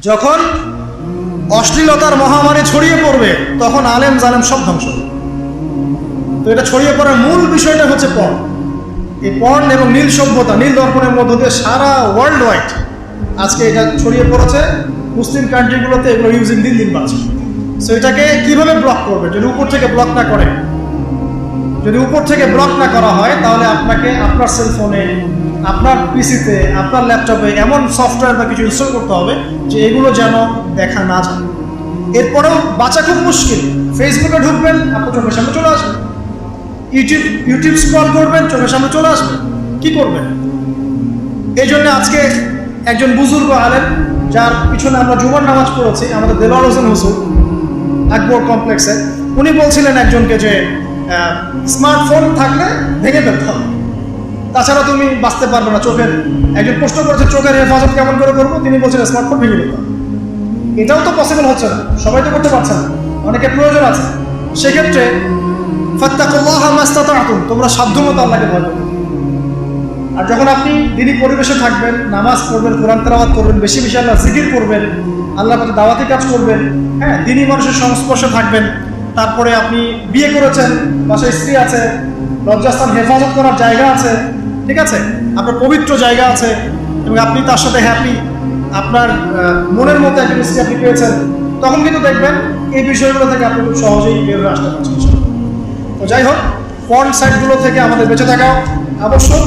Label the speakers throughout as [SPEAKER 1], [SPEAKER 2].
[SPEAKER 1] যখন অশ্লীলতার মহামারী ছড়িয়ে পড়বে তখন আলেম জালেম সব ধ্বংস। তো এটা ছড়িয়ে পড়ার মূল বিষয়টা হচ্ছে পর্ন। এই পর্ন এবং নীল সভ্যতা, নীল দর্পণের মধ্য দিয়ে সারা ওয়ার্ল্ড ওয়াইড আজকে এটা ছড়িয়ে পড়েছে। মুসলিম কান্ট্রিগুলোতে এগুলো ইউজিং দিন দিন বাড়ছে। সো এটাকে কীভাবে ব্লক করবে? যদি উপর থেকে ব্লক না করে, যদি উপর থেকে ব্লক না করা হয়, তাহলে আপনাকে আপনার সেলফোনে, আপনার পিসিতে, আপনার ল্যাপটপে এমন সফটওয়্যার বা কিছু ইনস্টল করতে হবে যে এগুলো যেন দেখা না যায়। এরপরেও বাঁচা খুব মুশকিল। ফেসবুকে ঢুকবেন, আপনার চোখের সামনে চলে আসবে। ইউটিউব স্ক্রল করবেন, চোখের সামনে চলে আসবে। কি করবেন? এই জন্য আজকে একজন বুজুর্গ আলেম, যার পিছনে আমরা জুমার নামাজ পড়েছি, আমাদের দেলোয়ার হোসেন হুজুর আকবর কমপ্লেক্সে, উনি বলছিলেন একজনকে যে স্মার্টফোন থাকলে ভেঙে ফেলতে হবে, তাছাড়া তুমি বাঁচতে পারবে না। চোখের একজন প্রশ্ন করেছে চোখের হেফাজত কেমন করে করবো, তিনি বলছিলেন স্মার্টফোন ভেঙে ফেলতে হবে। এটাও তো পসিবল হচ্ছে না, সবাই তো করতে পারছে না, অনেকের প্রয়োজন আছে। সেক্ষেত্রে ফাত্তাকুল্লাহা মাস্তাতা'তুম, তোমরা সাধ্যমতো আল্লাহকে ভয় করবে। আর যখন আপনি দিনই পরিবেশে থাকবেন, নামাজ পড়বেন, কোরআন তেলাওয়াত করবেন, বেশি বেশি আল্লাহ জিকির করবেন, আল্লাহর প্রতি দাওয়াতি কাজ করবেন, হ্যাঁ, দিনই মানুষের সংস্পর্শে থাকবেন। তারপরে আপনি বিয়ে করেছেন, বাসায় স্ত্রী আছে, লজ্জাস্থান হেফাজত করার জায়গা আছে, ঠিক আছে, আপনার পবিত্র জায়গা আছে, এবং আপনি তার সাথে হ্যাপি, আপনার মনের মতো একটা স্ত্রী আপনি পেয়েছেন, তখন কিন্তু দেখবেন এই বিষয়গুলো থেকে আপনি খুব সহজেই বের হয়ে আসতে পারছেন। তো যাই হোক, পর্ন সাইটগুলো থেকে আমাদের বেঁচে থাকা আবশ্যক।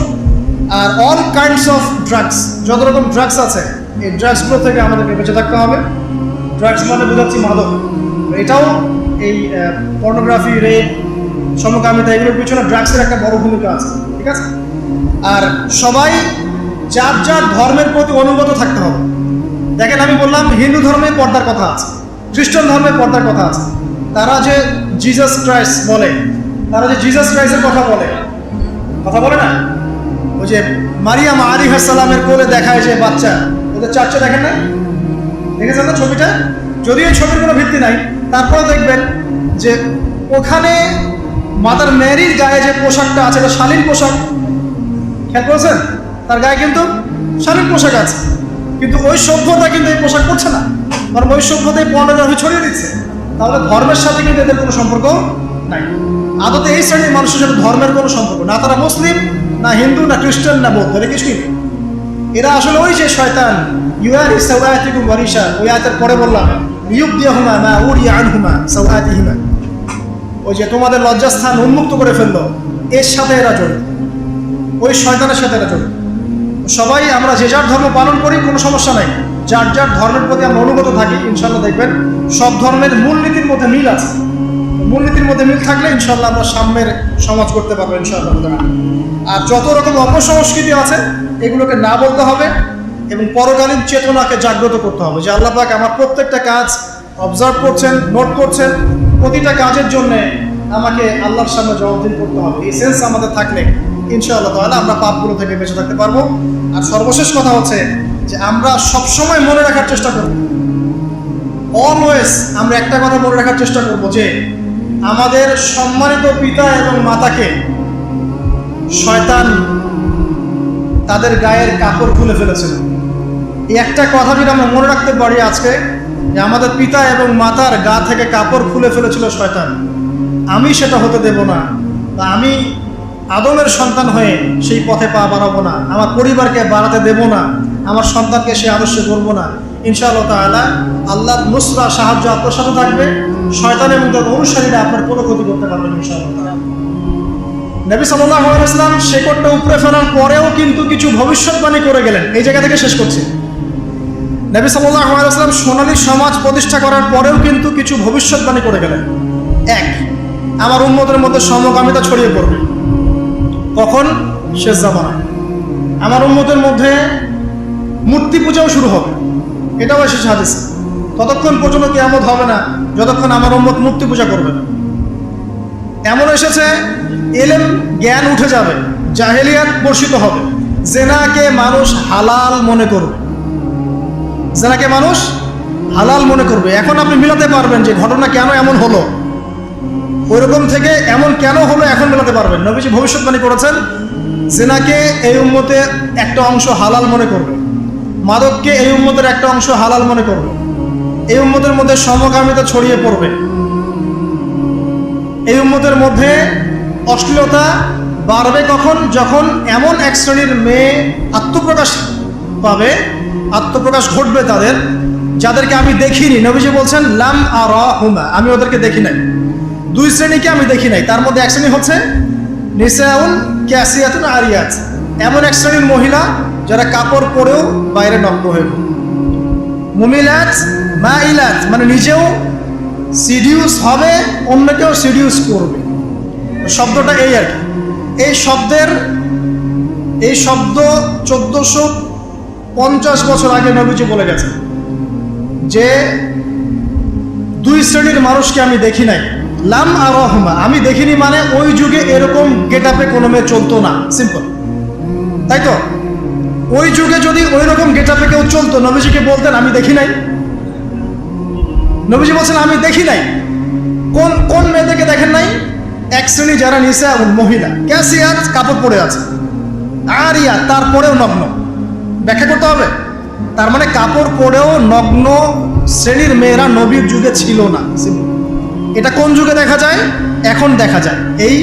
[SPEAKER 1] আর অল কাইন্ডস অফ ড্রাগস, যত রকম ড্রাগস আছে, এই ড্রাগসগুলো থেকে আমাদেরকে বেঁচে থাকতে হবে। ড্রাগস মানে বোঝাচ্ছি মাদক। এটাও এই পর্নোগ্রাফি, রেপ, সমকামিতা, এগুলোর পিছনে ড্রাগসের একটা বড় ভূমিকা আছে, ঠিক আছে। আর সবাই যার যার ধর্মের প্রতি অনুগত থাকতে হবে। দেখেন, আমি বললাম হিন্দু ধর্মে পর্দার কথা আছে, খ্রিস্টান ধর্মে পর্দার কথা আছে। তারা যে জিসাস ক্রাইস্ট বলে, তারা যে জিসাস ক্রাইস্টের কথা বলে না, ওই যে মারিয়াম আলাইহিস সালামের কোলে দেখায় যে বাচ্চা, ওদের চার্চে দেখেন না, দেখেছেন না ছবিটা? যদিও এই ছবির কোনো ভিত্তি নাই, তারপরে দেখবেন যে ওখানে মাদার মেরির গায়ে যে পোশাকটা আছে, এটা শালীন পোশাক। খেয়াল করেছেন? তার গায়ে কিন্তু শালীন পোশাক আছে, কিন্তু ওই সভ্যতা কিন্তু এই পোশাক পরছে না, কারণ ওই সভ্যতায় পর্নোগ্রাফি ছড়িয়ে দিচ্ছে। তাহলে ধর্মের সাথে কিন্তু এদের কোনো সম্পর্ক নাই। আদতে এই শ্রেণীর মানুষের সাথে ধর্মের কোনো সম্পর্ক না, তারা মুসলিম না, হিন্দু না, খ্রিস্টান না, বৌদ্ধ, এরা কিছুই। এরা আসলে ওই যে শয়তান, ইউয়ারি সাওয়াতিকুম ওয়ারিশা, ওই আয়াতের পরে বললাম ইউবদিহুমা মা উরিয়া আনহুমা সাওয়াতিহিমা, ওই যে তোমাদের লজ্জাস্থান উন্মুক্ত করে ফেললো, এর সাথে এরা জড়িত, ওই শয়তানের সাথে এরা জড়িত। সবাই আমরা যে যার ধর্ম পালন করি, কোনো সমস্যা নাই। যার যার ধর্মের প্রতি আমরা অনুগত থাকি, ইনশাল্লাহ দেখবেন সব ধর্মের মূলনীতির মধ্যে মিল আছে। মূলনীতির মধ্যে মিল থাকলে ইনশাল্লাহ আমরা সাম্যের সমাজ করতে পারবো ইনশাআল্লাহ। আর যত রকম অপসংস্কৃতি আছে, এগুলোকে না বলতে হবে এবং পরকালীন চেতনাকে জাগ্রত করতে হবে যে আল্লাহ পাক আমার প্রত্যেকটা কাজ অবজার্ভ করছেন, নোট করছেন, প্রতিটা কাজের জন্য আমাকে আল্লাহর সামনে জবাবদিহি করতে হবে। এই সেন্স আমাদের থাকলে ইনশাআল্লাহ তাআলা আমরা পাপগুলো থেকে বেঁচে থাকতে পারবো। আর সর্বশেষ কথা হচ্ছে যে আমরা সবসময় মনে রাখার চেষ্টা করব, অলওয়েজ আমরা একটা কথা মনে রাখার চেষ্টা করব যে আমাদের সম্মানিত পিতা এবং মাতাকে শয়তান তাদের গায়ের কাপড় খুলে ফেলেছিল। এই একটা কথা যদি আমরা মনে রাখতে পারি আজকে, যে আমাদের পিতা এবং মাতার গা থেকে কাপড় খুলে ফেলেছিল শয়তান, আমি সেটা হতে দেব না, বা আমি আদমের সন্তান হয়ে সেই পথে পা বাড়াবো না, আমার পরিবারকে বাড়াতে দেব না, আমার সন্তানকে সে আদর্শে করবো না। ইনশাআল্লাহ তাআলা আল্লাহর নুসরা, সাহায্য আপনার সাথে থাকবে। শয়তান এবং তার অনুসারীরা আপনার কোনো ক্ষতি করতে পারবেন ইনশাআল্লাহ তাআলা। নবী সাল্লাল্লাহু আলাইহি ওয়াসাল্লাম শেকড়টা উপরে ফেলার পরেও কিন্তু কিছু ভবিষ্যৎবাণী করে গেলেন। এই জায়গা থেকে শেষ করছি। নবী সাল্লাল্লাহু আলাইহি ওয়াসাল্লাম সোনালী সমাজ প্রতিষ্ঠা করার পরেও কিন্তু কিছু ভবিষ্যৎবাণী করে গেলেন। এক, আমার উম্মতের মধ্যে সমকামিতা ছড়িয়ে পড়বে। কখন? শেষ জামানায়। আমার উম্মতের মধ্যে মূর্তি পূজাও শুরু হবে, এটাও এসেছে হাদিসে। ততক্ষণ পর্যন্ত কিয়ামত হবে না যতক্ষণ আমার উম্মত মূর্তি পূজা করবে না। এমন এসেছে ইলম, জ্ঞান উঠে যাবে, জাহেলিয়াত বর্ষিত হবে, জেনাকে মানুষ হালাল মনে করবে, জেনাকে মানুষ হালাল মনে করবে। এখন আপনি মিলাতে পারবেন যে ঘটনা কেন এমন হলো, ওইরকম থেকে এমন কেন হলো এখন মেলাতে পারবেন। নবীজি ভবিষ্যৎবাণী করেছেন জেনাকে এই উম্মতে একটা অংশ হালাল মনে করবে, মাদককে এই উম্মতের একটা অংশ হালাল মনে করবে, এই উম্মতের মধ্যে সমকামিতা ছড়িয়ে পড়বে, এই উম্মতের মধ্যে অশ্লীলতা বাড়বে কখন? যখন এমন এক শ্রেণীর মেয়ে আত্মপ্রকাশ পাবে, আত্মপ্রকাশ ঘটবে তাদের, যাদেরকে আমি দেখিনি। নবীজি বলছেন লাম আরাহুমা, আমি ওদেরকে দেখি নাই। দুই শ্রেণীকে আমি দেখি নাই, তার মধ্যে এক শ্রেণী হচ্ছে নিসাউন কাসিয়াতুন আরিয়াত, এমন এক শ্রেণীর মহিলা যারা কাপড় পরেও বাইরে নগ্ন হয়ে পড়ে। মুমিলাত মাইলাত, মানে নিজেও সিডিউস হবে, অন্যকেও সিডিউস করবে। শব্দটা এই আর কি। এই শব্দ 1450 বছর আগে নবীজি বলে গেছেন যে দুই শ্রেণীর মানুষকে আমি দেখি নাই। লাম আরাহুমা, আমি দেখিনি মানে ওই যুগে এরকম গেটআপে কোনো মেয়ে চলতো না, সিম্পল, তাই তো? ওই যুগে যদি ওই রকম গেটআপে কেউ চলতো, নবীজিকে বলতেন আমি দেখি নাই? নবীজি বলছেন আমি দেখি নাই। কোন কোন মেয়েদেরকে দেখেন নাই? এক শ্রেণী যারা নিসা মহিলা, ক্যাসিয়াত, কাপড় পরে আছে, আরিয়া, তারপরেও নগ্ন। ব্যাখ্যা করতে হবে। তার মানে কাপড় পরেও নগ্ন শ্রেণীর মেয়েরা নবীর যুগে ছিল না। এটা কোন যুগে দেখা যায়? এখন দেখা যায়, এই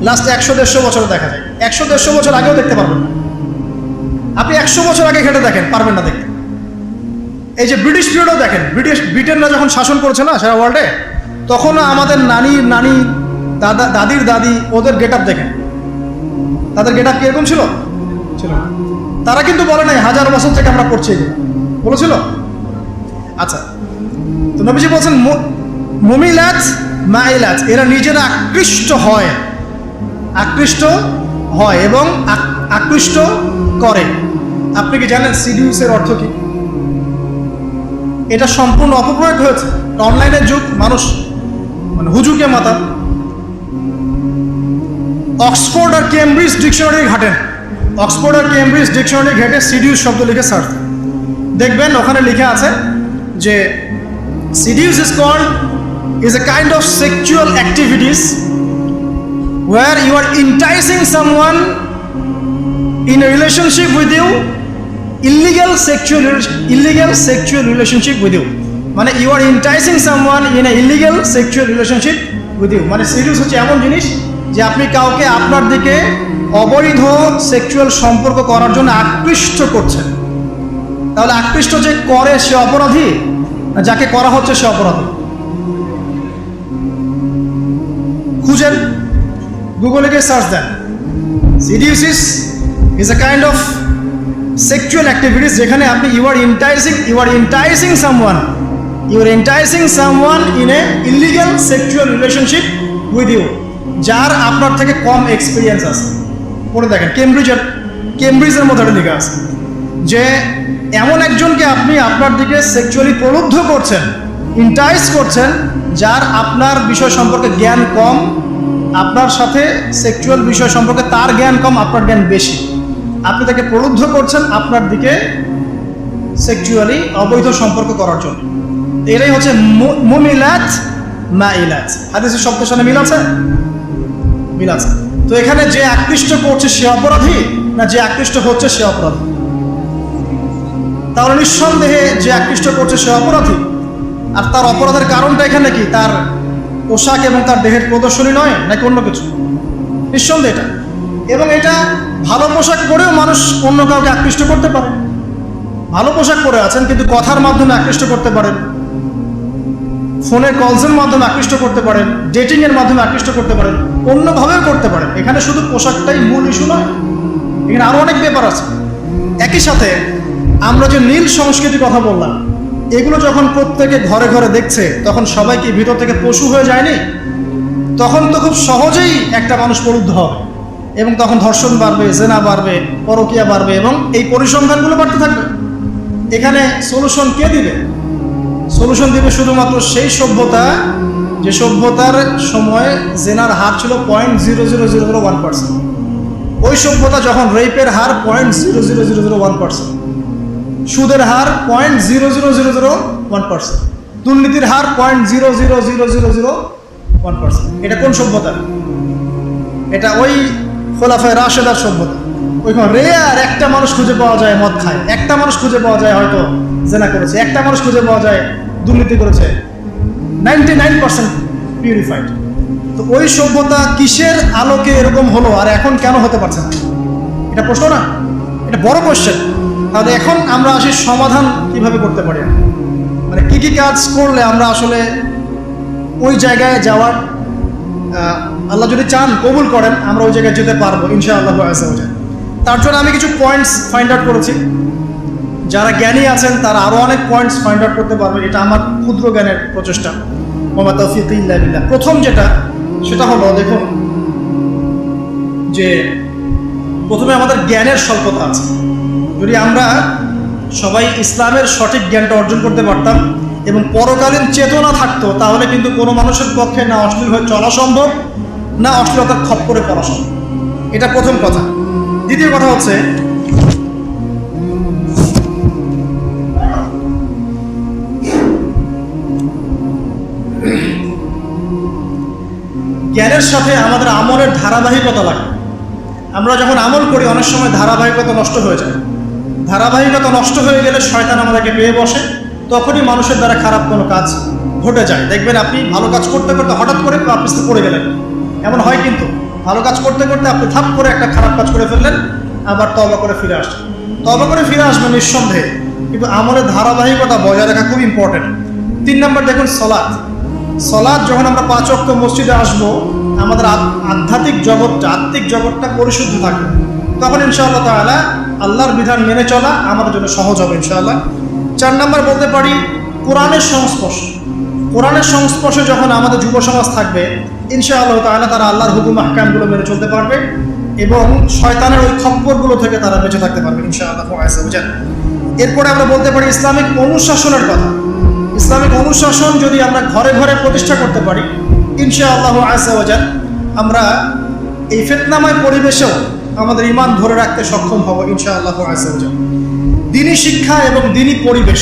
[SPEAKER 1] লাস্ট 100-150 বছরে দেখা যায়। 100-150 বছর আগেও দেখতে পারবেন না। আপনি 100 বছর আগে ঘেটে দেখেন, পারবেন না দেখতে। এই যে ব্রিটিশ পিরিয়ডও দেখেন, ব্রিটেনরা যখন শাসন করেছে না সারা ওয়ার্ল্ডে, তখনও আমাদের নানি দাদির দাদি ওদের গেট আপ দেখেন, তাদের গেট আপ কিরকম ছিল? তারা কিন্তু বলে নাই 1000 বছর থেকে আমরা করছি, বলেছিল? আচ্ছা, তো নবীজি বলছেন মুমিলাত মাইলাত, এরা নিজেরা আকৃষ্ট হয় এবং আকৃষ্ট করে। আপনি কি জানেন সিডিউসের অর্থ কি? এটা সম্পূর্ণ অপপ্রয়োগ হয়েছে। অনলাইনের যুগ, মানুষ মানে হুজুকে মাথা। অক্সফোর্ড আর কেমব্রিজ ডিকশনারি ঘাটেন, অক্সফোর্ড আর কেমব্রিজ ডিকশনারি ঘেটে সিডিউস শব্দ লিখে সার্চ দেখবেন, ওখানে লিখে আছে যে seduce is a kind of sexual activities where you are enticing someone in a relationship with you, illegal sexual relationship with you, মানে you are enticing someone in a illegal sexual relationship with you। মানে seduce হচ্ছে এমন জিনিস যে আপনি কাউকে আপনার দিকে অবৈধ সেক্সুয়াল সম্পর্ক করার জন্য আকৃষ্ট করছেন। তাহলে আকৃষ্ট যে করে সে অপরাধী, যাকে করা হচ্ছে সে অপরাধী? খুঁজেন, গুগলে গিয়ে সার্চ দেন, seduces is a kind of sexual activities যেখানে আপনি you are enticing someone in a illegal sexual relationship with you, যার আপনার থেকে কম এক্সপিরিয়েন্স আছে। পড়ে দেখেন, কেমব্রিজের মধ্যে লেখা আছে যে এমন একজনকে আপনি আপনার দিকে সেক্সুয়ালি প্রলুব্ধ করছেন, ইন্টাইস করছেন, যার আপনার বিষয় সম্পর্কে জ্ঞান কম, আপনার সাথে সেক্সুয়াল বিষয় সম্পর্কে তার জ্ঞান কম, আপনার জ্ঞান বেশি। আপনি তাকে প্রলুব্ধ করছেন আপনার দিকে সেক্সুয়ালি অবৈধ সম্পর্ক করার জন্য। এটাই হচ্ছে মুমিলাত মাইলাত। হাদিসের শব্দের সাথে মিল আছে? মিল আছে। তো এখানে যে আকৃষ্ট করছে সে অপরাধী, না যে আকৃষ্ট হচ্ছে সে অপরাধী? তাহলে নিঃসন্দেহে যে আকৃষ্ট করছে সে অপরাধী। আর তার অপরাধের কারণটা এখানে কি? তার পোশাক এবং তার দেহের প্রদর্শনী নয়, নাকি অন্য কিছু? নিঃসন্দেহে এটা। এবং এটা ভালো পোশাক পরেও মানুষ অন্য কাউকে আকৃষ্ট করতে পারে। ভালো পোশাক পরে আছেন কিন্তু কথার মাধ্যমে আকৃষ্ট করতে পারেন, ফোনের কলসের মাধ্যমে আকৃষ্ট করতে পারেন, ডেটিংয়ের মাধ্যমে আকৃষ্ট করতে পারেন, অন্যভাবেও করতে পারেন। এখানে শুধু পোশাকটাই মূল ইস্যু নয়, এখানে আরও অনেক ব্যাপার আছে। একই সাথে আমরা যে নীল সংস্কৃতির কথা বললাম, এগুলো যখন প্রত্যেকে ঘরে ঘরে দেখছে, তখন সবাই কি ভিতর থেকে পশু হয়ে যায়নি? তখন তো খুব সহজেই একটা মানুষ প্রলুব্ধ হবে এবং তখন ধর্ষণ বাড়বে, জেনা বাড়বে, পরকীয়া বাড়বে এবং এই পরিসংখ্যানগুলো বাড়তে থাকবে। এখানে সলিউশন কে দিবে? সলিউশন দিবে শুধুমাত্র সেই সভ্যতা যে সভ্যতার সময় জেনার হার ছিল 0.00001%। ওই সভ্যতা যখন রেপের হার 0.00001%, সুদের হার 0.00001%, দুর্নীতির হার 0.00001%। এটা কোন সভ্যতা? এটা ওই খোলাফায়ে রাশেদার সভ্যতা। ওইখানে রেয়ার একটা মানুষ খুঁজে পাওয়া যায় মদ খায়, একটা মানুষ খুঁজে পাওয়া যায় হয়তো জেনা করেছে, একটা মানুষ খুঁজে পাওয়া যায় দুর্নীতি করেছে। 99% পিউরিফাইড। তো ওই সভ্যতা কিসের আলোকে এরকম হলো, আর এখন কেন হতে পারছে না? এটা প্রশ্ন না, এটা বড় কোশ্চেন। তাহলে এখন আমরা আসি সমাধান কিভাবে করতে পারি, মানে কি কি কাজ করলে আমরা আসলে ওই জায়গায় যাওয়ার, আল্লাহ যদি চান কবুল করেন আমরা ওই জায়গায় যেতে পারবো ইনশাআল্লাহ আযজা ওয়া জাল। তার জন্য আমি কিছু পয়েন্টস ফাইন্ড আউট করেছি। যারা জ্ঞানী আছেন তারা আরো অনেক পয়েন্টস ফাইন্ড আউট করতে পারবেন। এটা আমার ক্ষুদ্র জ্ঞানের প্রচেষ্টা। ওয়া তাওফীক ইল্লা বিল্লাহ। প্রথম যেটা, সেটা হলো, দেখুন যে প্রথমে আমাদের জ্ঞানের স্বল্পতা আছে। যদি আমরা সবাই ইসলামের সঠিক জ্ঞানটা অর্জন করতে পারতাম এবং পরকালীন চেতনা থাকতো, তাহলে কিন্তু কোনো মানুষের পক্ষে না অশ্লীল হয়ে চলা সম্ভব, না অশ্লীলতার খপ্পরে পড়া সম্ভব। এটা প্রথম কথা। দ্বিতীয় কথা হচ্ছে, জ্ঞানের সাথে আমাদের আমলের ধারাবাহিকতা লাগে। আমরা যখন আমল করি অনেক সময় ধারাবাহিকতা নষ্ট হয়ে যায়। ধারাবাহিকতা নষ্ট হয়ে গেলে শয়তান আমাদেরকে পেয়ে বসে, তখনই মানুষের দ্বারা খারাপ কোনো কাজ ঘটে যায়। দেখবেন আপনি ভালো কাজ করতে করতে হঠাৎ করে আপনি পড়ে গেলেন, এমন হয় কিন্তু। ভালো কাজ করতে করতে আপনি থাপ করে একটা খারাপ কাজ করে ফেললেন, আবার তওবা করে ফিরে আসছেন। তওবা করে ফিরে আসবেন নিঃসন্দেহে, কিন্তু আমলের ধারাবাহিকতা বজায় রাখা খুব ইম্পর্টেন্ট। 3 নম্বর দেখুন সলাৎ। সলাৎ যখন আমরা 5 ওয়াক্ত মসজিদে আসবো, আমাদের আধ্যাত্মিক জগৎটা, আত্মিক জগৎটা পরিশুদ্ধ থাকবে, তখন ইনশাআল্লাহ তাআলা আল্লাহর বিধান মেনে চলা আমাদের জন্য সহজ হবে ইনশাআল্লাহ। 4 নম্বর বলতে পারি কোরআনের সংস্পর্শ। কোরআনের সংস্পর্শে যখন আমাদের যুব সমাজ থাকবে, ইনশাআল্লাহ তাআলা তারা আল্লাহর হুকুম আহকামগুলো মেনে চলতে পারবে এবং শয়তানের ওই খপ্পরগুলো থেকে তারা বেঁচে থাকতে পারবে ইনশাআল্লাহ আযজা ওয়া জাল। এরপরে আমরা বলতে পারি ইসলামিক অনুশাসনের কথা। ইসলামিক অনুশাসন যদি আমরা ঘরে ঘরে প্রতিষ্ঠা করতে পারি, ইনশাআল্লাহ আযজা ওয়া জাল, আমরা এই ফিতনাময় পরিবেশেও আমাদের ঈমান ধরে রাখতে সক্ষম হব ইনশাআল্লাহ আযজা ওয়া জাল। দ্বীনি শিক্ষা এবং দ্বীনি পরিবেশ,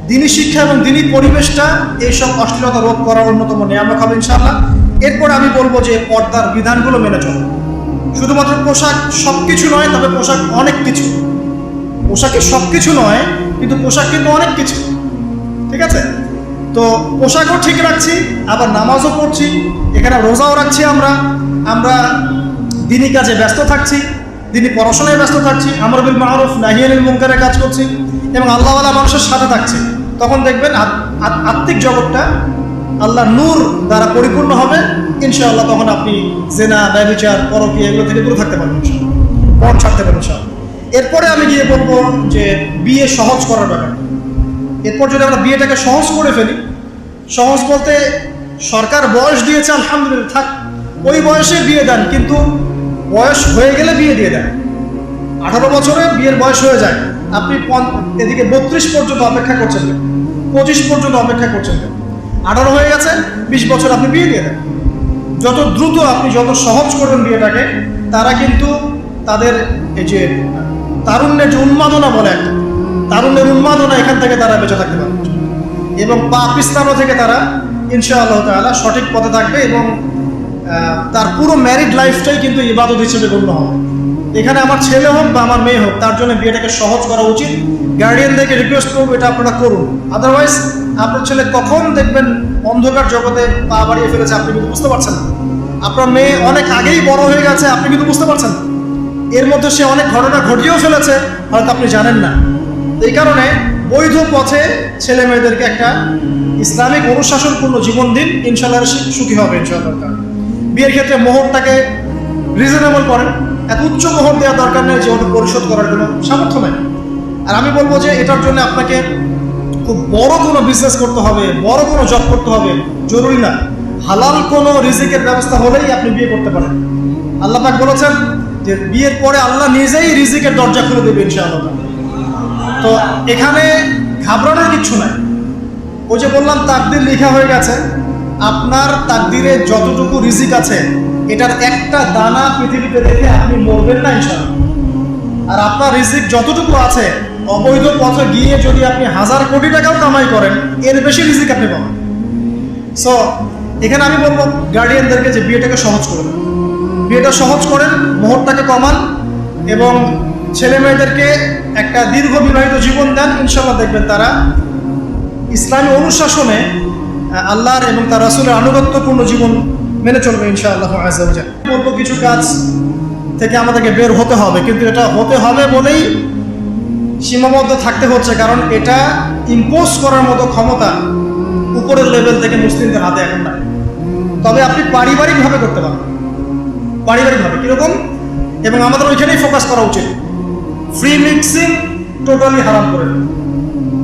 [SPEAKER 1] দ্বীনি শিক্ষা এবং দ্বীনি পরিবেশটা এইসব অশ্লীলতা রোধ করার অন্যতম নিয়ামক হবে ইনশাআল্লাহ। এরপর আমি বলবো যে পর্দার বিধানগুলো মেনে চলো। শুধুমাত্র পোশাক সব কিছু নয়, তবে পোশাক অনেক কিছু। পোশাকে সব কিছু নয়, কিন্তু পোশাক কিন্তু অনেক কিছু, ঠিক আছে? তো পোশাকও ঠিক রাখছি, আবার নামাজও পড়ছি, এখানে রোজাও রাখছি, আমরা দ্বীনি কাজে ব্যস্ত থাকছি, দ্বীনি পড়াশোনায় ব্যস্ত থাকছি, আমর বিল মারুফ নাহি আনিল মুনকারের কাজ করছি এবং আল্লাহওয়ালা মানুষের সাথে থাকছি। তখন দেখবেন আত্মিক জগৎটা আল্লাহর নূর দ্বারা পরিপূর্ণ হবে ইনশাআল্লাহ। তখন আপনি জেনা, ব্যভিচার, পরকীয়া এগুলো থেকে দূরে থাকতে পারবেন ইনশাআল্লাহ, পথ ছাড়তে পারবেন ইনশাআল্লাহ। এরপরে আমি গিয়ে বলবো যে বিয়ে সহজ করার ব্যাপার। এরপর যদি আমরা বিয়েটাকে সহজ করে ফেলি, সহজ বলতে সরকার বয়স দিয়েছে আলহামদুলিল্লাহ, থাক ওই বয়সে বিয়ে দেন, কিন্তু বয়স হয়ে গেলে বিয়ে দিয়ে দেন। 18 বছরে বিয়ের বয়স হয়ে যায়, আপনি এদিকে 32 পর্যন্ত অপেক্ষা করছেন, 25 পর্যন্ত অপেক্ষা করছেন, 18 হয়ে গেছে, 20 বছর আপনি বিয়ে দিয়ে দেন। যত দ্রুত আপনি যত সহজ করবেন বিয়েটাকে, তারা কিন্তু তাদের এই যে তারুণ্যের যে উন্মাদনা বলে একটা, তারুণ্যের উন্মাদনা, এখান থেকে তারা বেঁচে থাকতে পারবে এবং পাপিস্তানও থেকে তারা ইনশাআল্লাহ তাআলা সঠিক পথে থাকবে এবং তার পুরো ম্যারিড লাইফটাই কিন্তু ইবাদত হিসেবে গণ্য হবে। এখানে আমার ছেলে হোক বা আমার মেয়ে হোক, তার জন্য বিয়েটাকে সহজ করা উচিত। গার্ডিয়ানদেরকে রিকোয়েস্ট করবো এটা আপনারা করুন, আদারওয়াইজ আপনার ছেলে কখন দেখবেন অন্ধকার জগতে পা বাড়িয়ে ফেলেছে আপনি কিন্তু বুঝতে পারছেন না। আপনার মেয়ে অনেক আগেই বড় হয়ে গেছে, আপনি কিন্তু বুঝতে পারছেন না। এর মধ্যে সে অনেক ঘটনা ঘটিয়েও ফেলেছে, হয়তো আপনি জানেন না। এই কারণে বৈধ পথে ছেলে মেয়েদেরকে একটা ইসলামিক অনুশাসনপূর্ণ জীবন দিন, ইনশাআল্লাহ সুখী হবে ইনশাআল্লাহ। বিয়ের ক্ষেত্রে মোহরটাকে রিজনেবল করেন, এত উচ্চ মোহর দেওয়ার দরকার নেই যে ওটা পরিশোধ করার কোনো সামর্থ্য নেই। আর আমি বলবো যে এটার জন্য আপনাকে খুব বড় কোনো বিজনেস করতে হবে, বড় কোনো জব করতে হবে, জরুরি না। হালাল কোনো রিজিকের ব্যবস্থা হলেই আপনি বিয়ে করতে পারেন। আল্লাহ পাক বলেছেন যে বিয়ের পরে আল্লাহ নিজেই রিজিকের দরজা খুলে দেবে ইনশাআল্লাহ। তো এখানে ঘাবড়ানোর কিচ্ছু নাই। ওই যে বললাম তাকদির লেখা হয়ে গেছে, আপনার তাকদিরে যতটুকু রিজিক আছে এটার একটা দানা পৃথিবীতে রেখে আপনি মরবেন না ইনশাআল্লাহ। আর আপনার রিজিক যতটুকু আছে, অবৈধ পথে গিয়ে যদি আপনি 1000 কোটি টাকাও কামাই করেন, এর বেশি রিজিক আপনি পাবেন। সো এখানে আমি বলবো গার্ডিয়ানদেরকে যে বিয়েটাকে সহজ করে দেন, বিয়েটা সহজ করেন, মোহরটাকে কমান, এবং ছেলে মেয়েদেরকে একটা দীর্ঘ বিবাহিত জীবন দেন, ইনশাআল্লাহ দেখবেন তারা ইসলামী অনুশাসনে আল্লাহর এবং তার রাসূলের আনুগত্যপূর্ণ জীবন মেনে চলবে ইনশাআল্লাহ আযজা ওয়া জাল। অল্প কিছু কাজ থেকে আমাদেরকে বের হতে হবে, কিন্তু এটা হতে হবে বলেই সীমাবদ্ধ থাকতে হচ্ছে, কারণ এটা ইম্পোজ করার মতো ক্ষমতা উপরের লেভেল থেকে মুসলিমদের হাতে এখন নাই। তবে আপনি পারিবারিকভাবে করতে পারেন, পারিবারিকভাবে কীরকম, এবং আমাদের ওইখানেই ফোকাস করা উচিত। ফ্রি মিক্সিং টোটালি হারাম করে,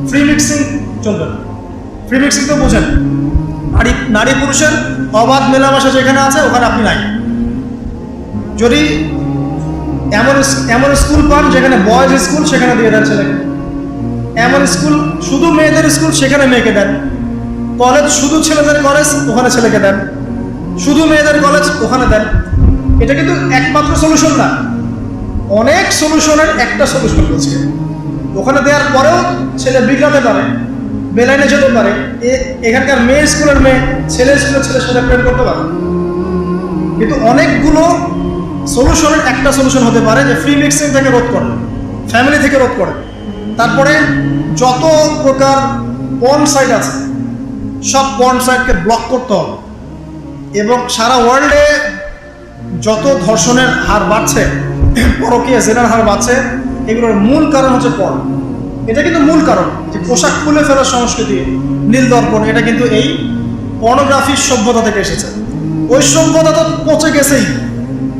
[SPEAKER 1] ফ্রি মিক্সিং চলবে না। ফ্রি মিক্সিং তো বোঝেন, নারী পুরুষের অবাধ মেলামেশা যেখানে আছে ওখানে আপনি নাই। যদি এমন স্কুল পান যেখানে বয়েজ স্কুল, সেখানে দিয়ে দেন ছেলেকে। এমন স্কুল শুধু মেয়েদের স্কুল, সেখানে মেয়েকে দেন। কলেজ শুধু ছেলেদের কলেজ, ওখানে ছেলেকে দেন। শুধু মেয়েদের কলেজ, ওখানে দেন। এটা কিন্তু একমাত্র সলিউশন না, অনেক সলিউশনের একটা সলিউশন হচ্ছে। ওখানে দেওয়ার পরেও ছেলে বিগড়াতে পারে, বেলাইনে যেতে পারে। এখানকার মেয়ে স্কুলের মেয়ে ছেলে স্কুলের ছেলের সাথে প্রেম করতে পারে। কিন্তু অনেকগুলো সলিউশনের একটা সলিউশন হতে পারে যে ফ্রি মিক্সিং থেকে রোধ করে, ফ্যামিলি থেকে রোধ করে। তারপরে যত প্রকার পর্ন সাইট আছে সব পর্ন সাইটকে ব্লক করতে হবে। এবং সারা ওয়ার্ল্ডে যত ধর্ষণের হার বাড়ছে, পরকীয়া জেনার হার বাড়ছে, এগুলোর মূল কারণ হচ্ছে পর্ন। এটা কিন্তু মূল কারণ, যে পোশাক খুলে ফেলার সংস্কৃতি, নীল দর্পণ, এটা কিন্তু এই পর্নোগ্রাফির সভ্যতা থেকে এসেছে। ওই সভ্যতা তো পচে গেছেই,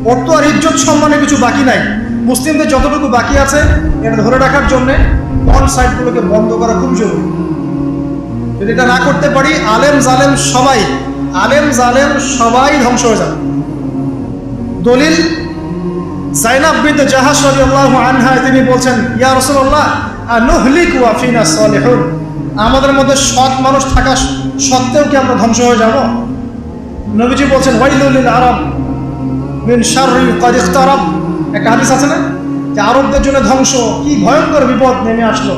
[SPEAKER 1] ওর তো আর ইজ্জত সম্মানে কিছু বাকি নাই। মুসলিমদের যতটুকু বাকি আছে এটা ধরে রাখার জন্যে পর্ন সাইটগুলোকে বন্ধ করা খুব জরুরি। যদি এটা না করতে পারি, আলেম জালেম সবাই ধ্বংস হয়ে যাবে। দলিল যায়নাব বিনতে জাহাশ রাদিয়াল্লাহু আনহা, তিনি বলছেন, ইয়া রাসূলুল্লাহ আনুহলিকু ওয়া ফিনা সালিহুন, আমাদের মধ্যে সৎ মানুষ থাকা সত্ত্বেও কি আমরা ধ্বংস হয়ে যাব? নবীজি বলছেন, ওয়াইলুল লিল আরব মিন শাররি ক্বাদ ইখতারাব। একটা হাদিস আছে না, যে আরবদের জন্য ধ্বংস, কি ভয়ঙ্কর বিপদ নেমে আসলো।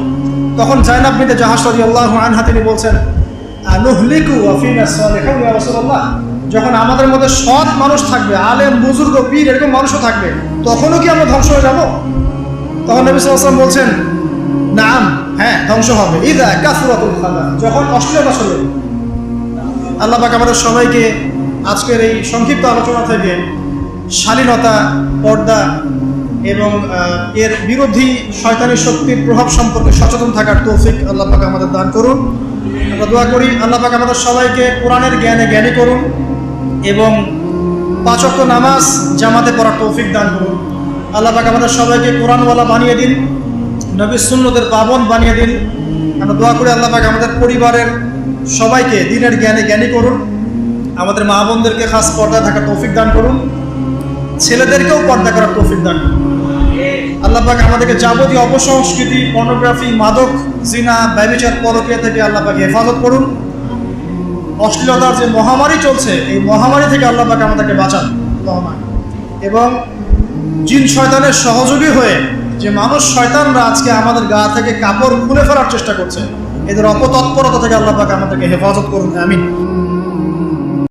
[SPEAKER 1] তখন যায়নাব বিনতে জাহাশ রাদিয়াল্লাহু আনহা তিনি বলছেন, আনুহলিকু ওয়া ফিনা সালিহুন ইয়া রাসূলুল্লাহ, যখন আমাদের মধ্যে সৎ মানুষ থাকবে, আলেম বুজুর্গ পীর এরকম মানুষও থাকবে, তখনও কি আমরা ধ্বংস হয়ে যাব? তখন নবী সাল্লাল্লাহু আলাইহি ওয়াসাল্লাম বলছেন, নাম, হ্যাঁ ধ্বংস হবে। ইযা কাসরাতুল খালা, যখন অশ্লীলতা চলে। আল্লাহ পাক আমাদের সবাইকে আজকের এই সংক্ষিপ্ত আলোচনা থেকে শালীনতা, পর্দা এবং এর বিরোধী শয়তানি শক্তির প্রভাব সম্পর্কে সচেতন থাকার তৌফিক আল্লাহ পাক আমাদের দান করুন। আমরা দোয়া করি আল্লাহ পাক আমাদের সবাইকে কোরআনের জ্ঞানে জ্ঞানী করুন এবং 5 ওয়াক্ত নামাজ জামাতে পড়ার তৌফিক দান করুন। আল্লাহ পাক আমাদের সবাইকে কোরআনওয়ালা বানিয়ে দিন, নবীর সুন্নতের পাবন্দ বানিয়ে দিন। আমরা দোয়া করি আল্লাহ পাক আমাদের পরিবারের সবাইকে দ্বীনের জ্ঞানে জ্ঞানী করুন। আমাদের মা বোনদেরকে খাস পর্দায় থাকার তৌফিক দান করুন, ছেলেদেরকেও পর্দা করার তৌফিক দান করুন। আল্লাহ পাক আমাদেরকে যাবতীয় অপসংস্কৃতি, পর্নোগ্রাফি, মাদক, জিনা, ব্যভিচার, পরকীয়া থেকে আল্লাহ পাক হেফাজত করুন। অশ্লীলতার যে মহামারী চলছে, এই মহামারী থেকে আল্লাহ পাক আমাদেরকে বাঁচান। এবং জিন শয়তানের সহযোগী হয়ে যে মানুষ শয়তানরা আজকে আমাদের গা থেকে কাপড় খুলে ফেলার চেষ্টা করছে, এদের অপতৎপরতা থেকে আল্লাহ পাক আমাদেরকে হেফাজত করুন। আমিন।